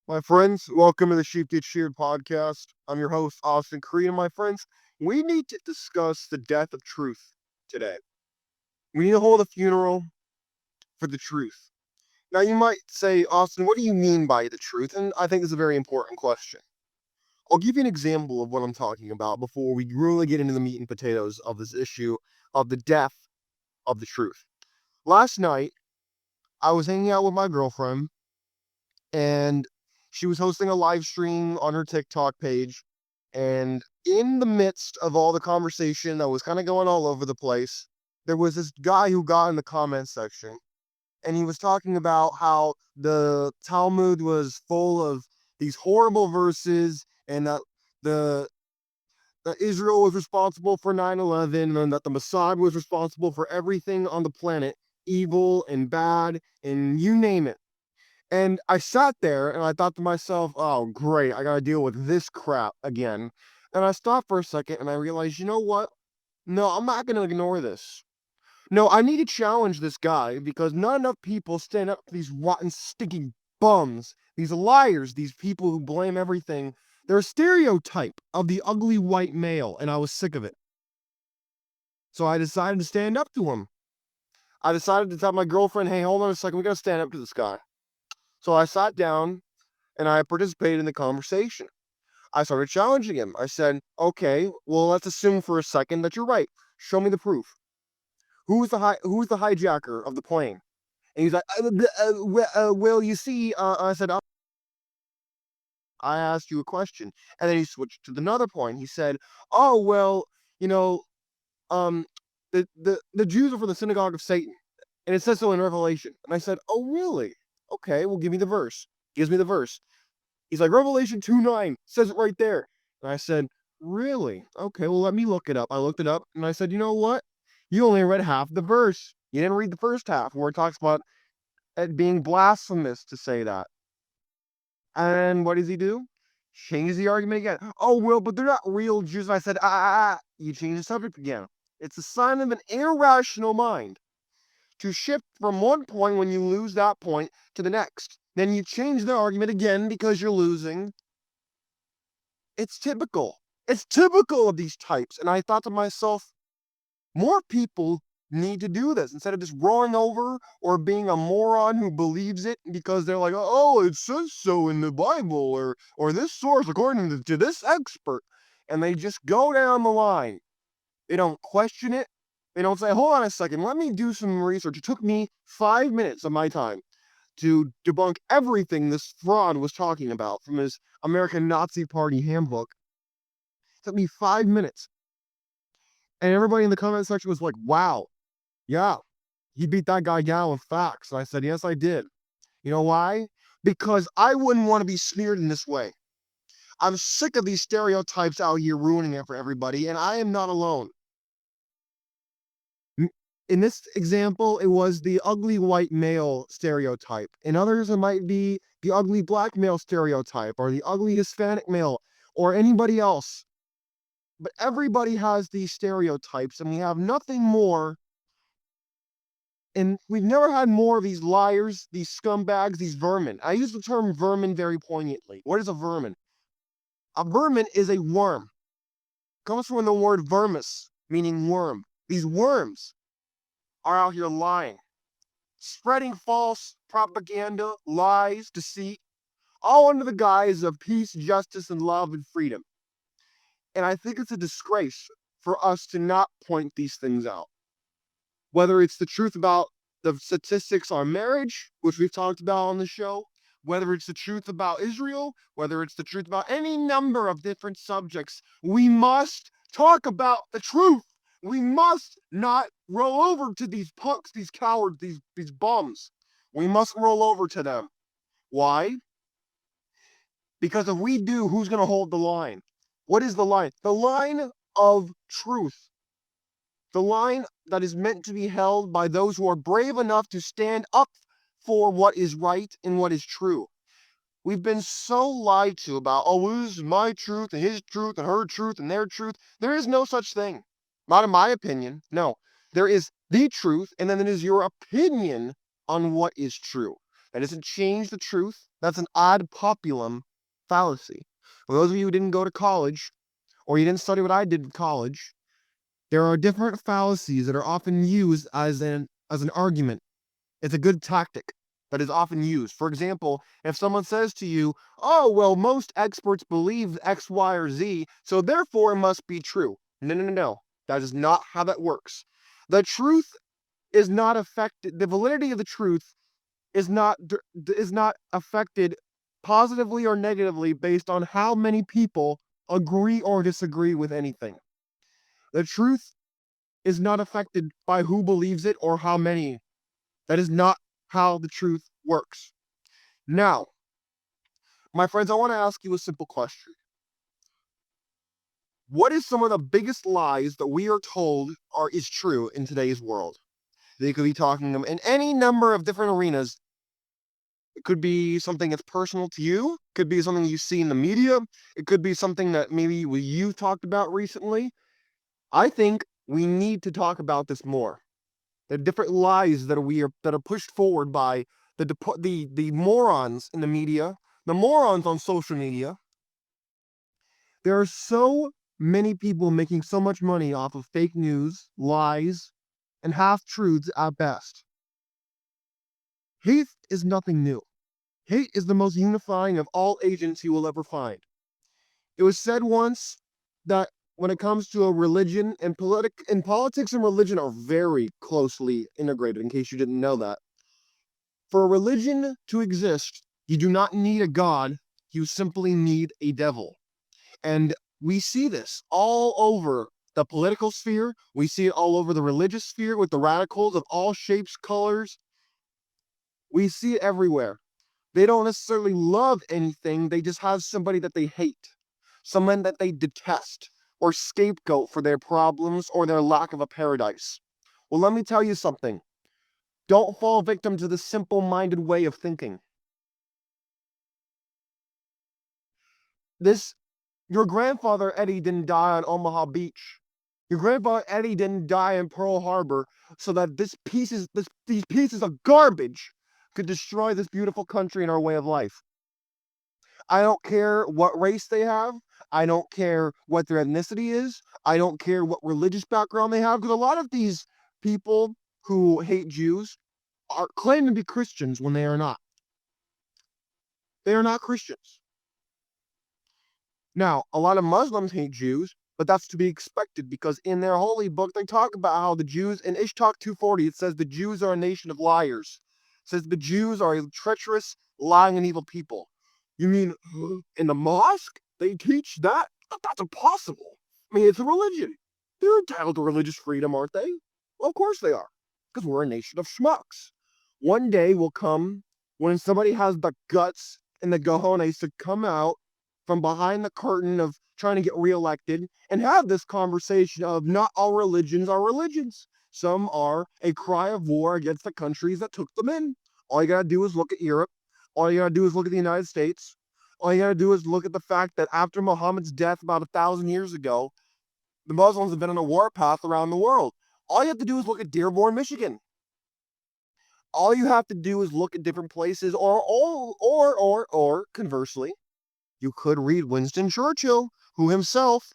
My friends, welcome to the Sheep Get Sheared Podcast. I'm your host, Austin Creed, and my friends, we need to discuss the death of truth today. We need to hold a funeral for the truth. Now, you might say, Austin, what do you mean by the truth? And I think it's a very important question. I'll give you an example of what I'm talking about before we really get into the meat and potatoes of this issue of the death of the truth. Last night, I was hanging out with my girlfriend, and she was hosting a live stream on her TikTok page. And in the midst of all the conversation that was kind of going all over the place, there was this guy who got in the comment section and he was talking about how the Talmud was full of these horrible verses and the that Israel was responsible for 9/11 and that the Mossad was responsible for everything on the planet, evil and bad and you name it. And I sat there and I thought to myself, oh, great, I got to deal with this crap again. And I stopped for a second and I realized, you know what? No, I'm not going to ignore this. No, I need to challenge this guy because not enough people stand up to these rotten, stinking bums, these liars, these people who blame everything. They're a stereotype of the ugly white male, and I was sick of it. So I decided to stand up to him. I decided to tell my girlfriend, hey, hold on a second, we got to stand up to this guy. So I sat down and I participated in the conversation. I started challenging him. I said, okay, well, let's assume for a second that you're right. Show me the proof. Who's the hijacker of the plane? And he's like, well, you see, I said, I asked you a question. And then he switched to another point. He said, oh, well, you know, um, the Jews are for the synagogue of Satan. And it says so in Revelation. And I said, oh, really? Okay, well, give me the verse. Gives me the verse. He's like, Revelation 2:9 says it right there. And I said, really? Okay, well, let me look it up. I looked it up and I said, you know what? You only read half the verse. You didn't read the first half where it talks about it being blasphemous to say that. And what does he do? Change the argument again. Oh, well, but they're not real Jews. And I said, you change the subject again. It's a sign of an irrational mind to shift from one point when you lose that point to the next. Then you change the argument again because you're losing. It's typical. It's typical of these types. And I thought to myself, more people need to do this instead of just rolling over or being a moron who believes it because they're like, oh, it says so in the Bible or this source according to this expert. And they just go down the line. They don't question it. They don't say, hold on a second, let me do some research. It took me 5 minutes of my time to debunk everything this fraud was talking about from his American Nazi Party handbook. It took me 5 minutes. And everybody in the comment section was like, wow, yeah, he beat that guy down with facts. And I said, yes, I did. You know why? Because I wouldn't want to be smeared in this way. I'm sick of these stereotypes out here ruining it for everybody, and I am not alone. In this example, it was the ugly white male stereotype. In others, it might be the ugly black male stereotype or the ugly Hispanic male or anybody else. But everybody has these stereotypes, and we have nothing more. And we've never had more of these liars, these scumbags, these vermin. I use the term vermin very poignantly. What is a vermin? A vermin is a worm. It comes from the word vermis, meaning worm. These worms are out here lying, spreading false propaganda, lies, deceit, all under the guise of peace, justice, and love and freedom. And I think it's a disgrace for us to not point these things out. Whether it's the truth about the statistics on marriage, which we've talked about on the show, whether it's the truth about Israel, whether it's the truth about any number of different subjects, we must talk about the truth. We must not roll over to these punks, these cowards, these bums. We must roll over to them. Why? Because if we do, who's going to hold the line? What is the line? The line of truth. The line that is meant to be held by those who are brave enough to stand up for what is right and what is true. We've been so lied to about, oh, this is my truth and his truth and her truth and their truth. There is no such thing. Not in my opinion. No. There is the truth, and then there is your opinion on what is true. That doesn't change the truth. That's an ad populum fallacy. For those of you who didn't go to college, or you didn't study what I did in college, there are different fallacies that are often used as an argument. It's a good tactic that is often used. For example, if someone says to you, oh, well, most experts believe X, Y, or Z, so therefore it must be true. No, no, no, no. That is not how that works. The truth is not affected. The validity of the truth is not affected positively or negatively based on how many people agree or disagree with anything. The truth is not affected by who believes it or how many. That is not how the truth works. Now, my friends, I want to ask you a simple question. What is some of the biggest lies that we are told is true in today's world? They could be talking in any number of different arenas. It could be something that's personal to you. It could be something you see in the media. It could be something that maybe you talked about recently. I think we need to talk about this more. The different lies that are pushed forward by the morons in the media, the morons on social media. There are so many people making so much money off of fake news, lies, and half-truths at best. Hate is nothing new. Hate is the most unifying of all agents you will ever find. It was said once that when it comes to a religion and politics and religion are very closely integrated, in case you didn't know that. For a religion to exist, you do not need a god, you simply need a devil. And we see this all over the political sphere. We see it all over the religious sphere with the radicals of all shapes, colors. We see it everywhere. They don't necessarily love anything. They just have somebody that they hate, someone that they detest, or scapegoat for their problems or their lack of a paradise. Well, let me tell you something. Don't fall victim to the simple-minded way of thinking. Your grandfather Eddie didn't die on Omaha Beach. Your grandfather Eddie didn't die in Pearl Harbor so that these pieces of garbage could destroy this beautiful country and our way of life. I don't care what race they have. I don't care what their ethnicity is. I don't care what religious background they have, because a lot of these people who hate Jews claim to be Christians when they are not. They are not Christians. Now, a lot of Muslims hate Jews, but that's to be expected, because in their holy book, they talk about how the Jews, in Ishtak 240, it says the Jews are a nation of liars. It says the Jews are a treacherous, lying, and evil people. You mean in the mosque, they teach that? That's impossible. I mean, it's a religion. They're entitled to religious freedom, aren't they? Well, of course they are, because we're a nation of schmucks. One day will come when somebody has the guts and the cojones to come out from behind the curtain of trying to get reelected and have this conversation of not all religions are religions. Some are a cry of war against the countries that took them in. All you gotta do is look at Europe. All you gotta do is look at the United States. All you gotta do is look at the fact that after Muhammad's death about 1,000 years ago, the Muslims have been on a warpath around the world. All you have to do is look at Dearborn, Michigan. All you have to do is look at different places, or conversely, you could read Winston Churchill, who himself,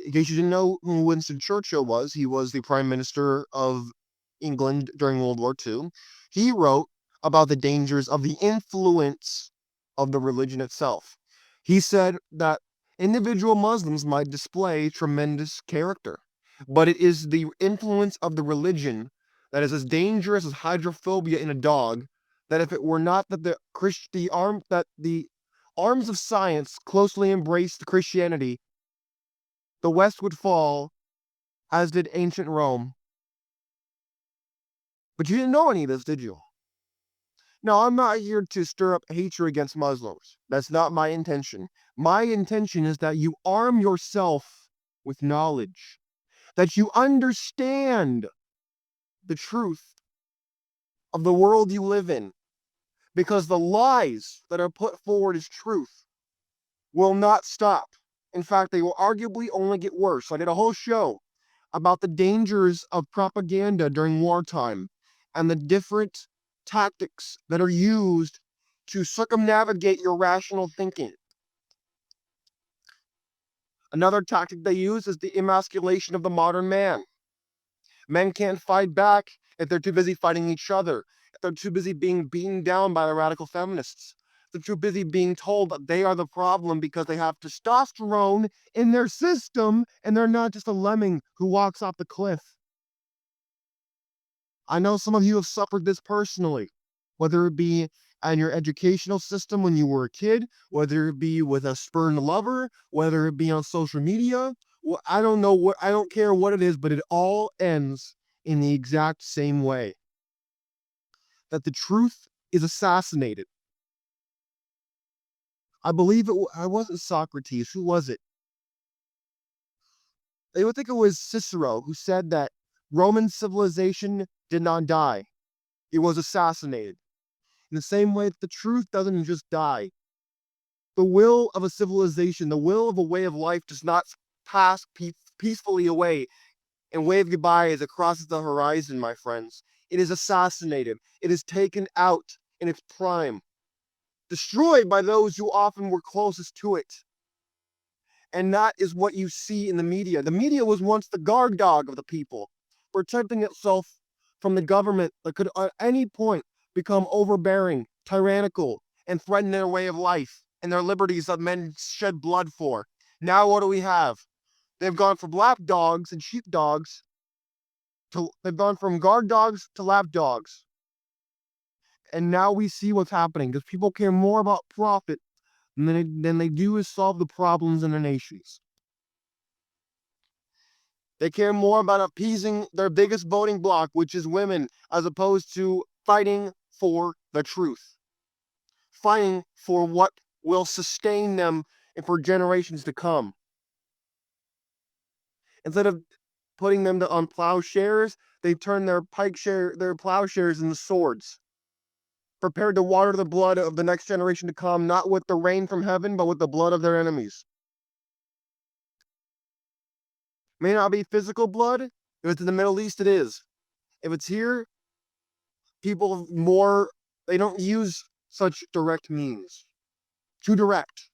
in case you didn't know who Winston Churchill was, he was the Prime Minister of England during World War II. He wrote about the dangers of the influence of the religion itself. He said that individual Muslims might display tremendous character, but it is the influence of the religion that is as dangerous as hydrophobia in a dog, that if it were not that the arms of science closely embraced Christianity, the West would fall, as did ancient Rome. But you didn't know any of this, did you? Now, I'm not here to stir up hatred against Muslims. That's not my intention. My intention is that you arm yourself with knowledge, that you understand the truth of the world you live in, because the lies that are put forward as truth will not stop. In fact, they will arguably only get worse. I did a whole show about the dangers of propaganda during wartime and the different tactics that are used to circumnavigate your rational thinking. Another tactic they use is the emasculation of the modern man. Men can't fight back if they're too busy fighting each other, if they're too busy being beaten down by the radical feminists. They're too busy being told that they are the problem because they have testosterone in their system and they're not just a lemming who walks off the cliff. I know some of you have suffered this personally, whether it be in your educational system when you were a kid, whether it be with a spurned lover, whether it be on social media. Well, I don't care what it is, but it all ends in the exact same way. That the truth is assassinated. I believe I wasn't Socrates. Who was it? I would think it was Cicero who said that Roman civilization did not die. It was assassinated. In the same way that the truth doesn't just die. The will of a civilization, the will of a way of life does not pass peacefully away and wave goodbye as it crosses the horizon, my friends. It is assassinated. It is taken out in its prime, destroyed by those who often were closest to it. And that is what you see in the media. The media was once the guard dog of the people, protecting itself from the government that could at any point become overbearing, tyrannical, and threaten their way of life and their liberties that men shed blood for. Now what do we have? They've gone from lap dogs and sheep dogs they've gone from guard dogs to lap dogs. And now we see what's happening because people care more about profit than they do is solve the problems in their nations. They care more about appeasing their biggest voting bloc, which is women, as opposed to fighting for the truth. Fighting for what will sustain them and for generations to come. Instead of putting them on plowshares, they turn their plowshares into swords, prepared to water the blood of the next generation to come, not with the rain from heaven, but with the blood of their enemies. May not be physical blood. If it's in the Middle East, it is. If it's here, they don't use such direct means. Too direct.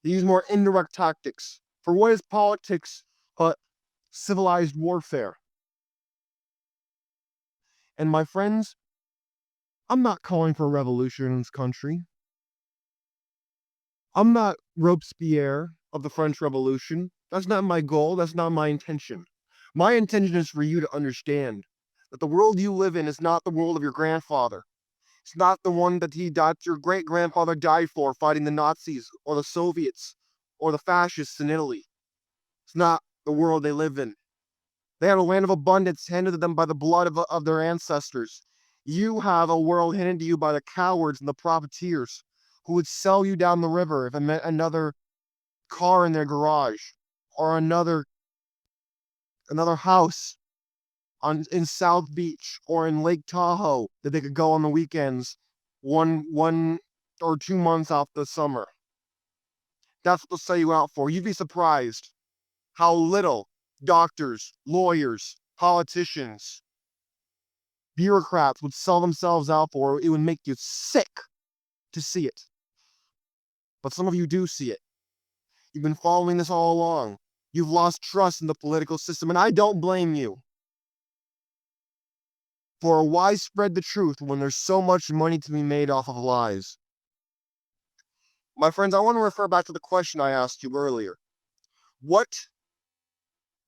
They use more indirect tactics. For what is politics but civilized warfare? And my friends, I'm not calling for a revolution in this country. I'm not Robespierre of the French Revolution. That's not my goal. That's not my intention. My intention is for you to understand that the world you live in is not the world of your grandfather. It's not the one that your great grandfather died for, fighting the Nazis or the Soviets or the fascists in Italy. It's not the world they live in. They had a land of abundance handed to them by the blood of their ancestors. You have a world handed to you by the cowards and the profiteers who would sell you down the river if it meant another car in their garage or another house in South Beach or in Lake Tahoe that they could go on the weekends 1 or 2 months off the summer. That's what they'll sell you out for. You'd be surprised how little doctors, lawyers, politicians, bureaucrats would sell themselves out for. It would make you sick to see it. But some of you do see it. You've been following this all along. You've lost trust in the political system, and I don't blame you. For why spread the truth when there's so much money to be made off of lies? My friends, I want to refer back to the question I asked you earlier. What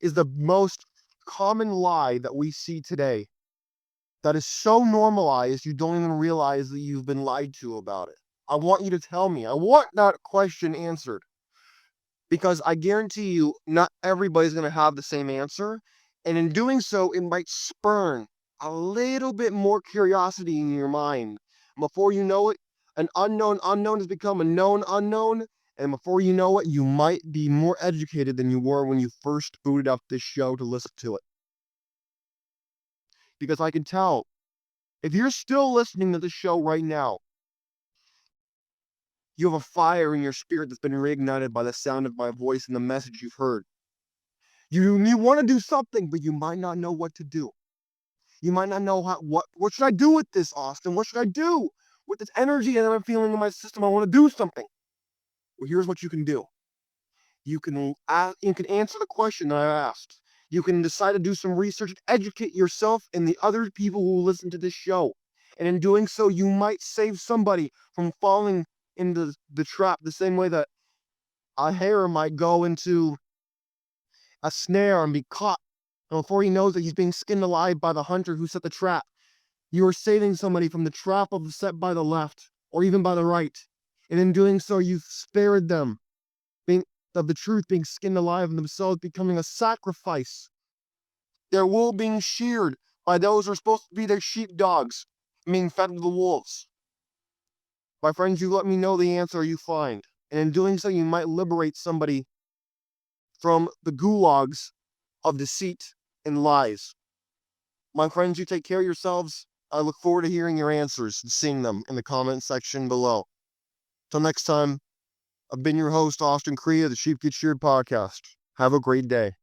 is the most common lie that we see today that is so normalized you don't even realize that you've been lied to about it? I want you to tell me. I want that question answered. Because I guarantee you, not everybody's going to have the same answer. And in doing so, it might spurn a little bit more curiosity in your mind. Before you know it, an unknown unknown has become a known unknown. And before you know it, you might be more educated than you were when you first booted up this show to listen to it. Because I can tell, if you're still listening to this show right now, you have a fire in your spirit that's been reignited by the sound of my voice and the message you've heard. You want to do something, but you might not know what to do. You might not know what should I do with this, Austin? What should I do with this energy that I'm feeling in my system? I want to do something. Well, here's what you can do. You can answer the question that I asked. You can decide to do some research and educate yourself and the other people who listen to this show. And in doing so, you might save somebody from falling into the trap the same way that a hare might go into a snare and be caught. And before he knows it, he's being skinned alive by the hunter who set the trap. You are saving somebody from the trap set by the left or even by the right. And in doing so, you've spared them of the truth being skinned alive and themselves becoming a sacrifice. Their wool being sheared by those who are supposed to be their sheepdogs, being fed to the wolves. My friends, you let me know the answer you find. And in doing so, you might liberate somebody from the gulags of deceit and lies. My friends, you take care of yourselves. I look forward to hearing your answers and seeing them in the comment section below. Till next time, I've been your host, Austin Cree of the Sheep Get Sheared Podcast. Have a great day.